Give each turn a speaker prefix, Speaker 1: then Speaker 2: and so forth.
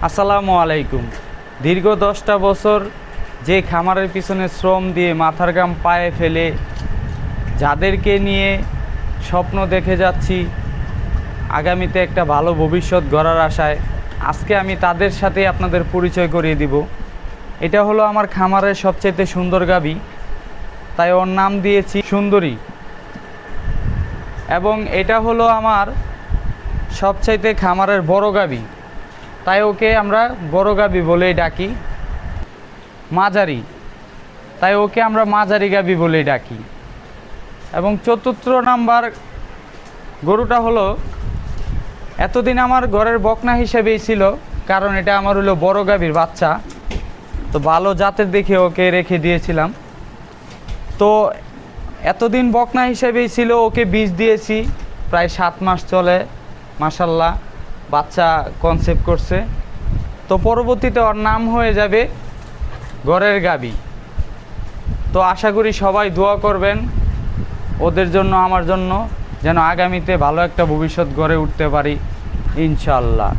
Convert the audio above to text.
Speaker 1: আসসালামু আলাইকুম। দীর্ঘ 10টা বছর যে খামারের পিছনে শ্রম দিয়ে মাথার ঘাম পায়ে ফেলে যাদেরকে নিয়ে স্বপ্ন দেখে যাচ্ছি আগামীতে একটা ভালো ভবিষ্যৎ গড়ার আশায়, আজকে আমি তাদের সাথে আপনাদের পরিচয় করিয়ে দিব। এটা হলো আমার খামারের সবচাইতে সুন্দর গাভী, তাই ওর নাম দিয়েছি সুন্দরী। এবং এটা হলো আমার সবচাইতে খামারের বড় গাভী, তাই ওকে আমরা বড় গাভী বলেই ডাকি। মাঝারি, তাই ওকে আমরা মাঝারি গাভী বলেই ডাকি। এবং চতুর্থ নাম্বার গরুটা হলো এতদিন আমার ঘরের বকনা হিসেবেই ছিল, কারণ এটা আমার হলো বড় গাভীর বাচ্চা, তো ভালো জাতের দেখে ওকে রেখে দিয়েছিলাম। তো এতদিন বকনা হিসেবেই ছিল, ওকে বীজ দিয়েছি, প্রায় 7 মাস চলে, মাশাল্লাহ বাচ্চা কনসেপ্ট করছে। তো পরবর্তীতে ওর নাম হয়ে যাবে ঘরের গাভী। তো আশা করি সবাই দোয়া করবেন ওদের জন্য, আমার জন্য, যেন আগামীতে ভালো একটা ভবিষ্যৎ গড়ে উঠতে পারি ইনশাআল্লাহ।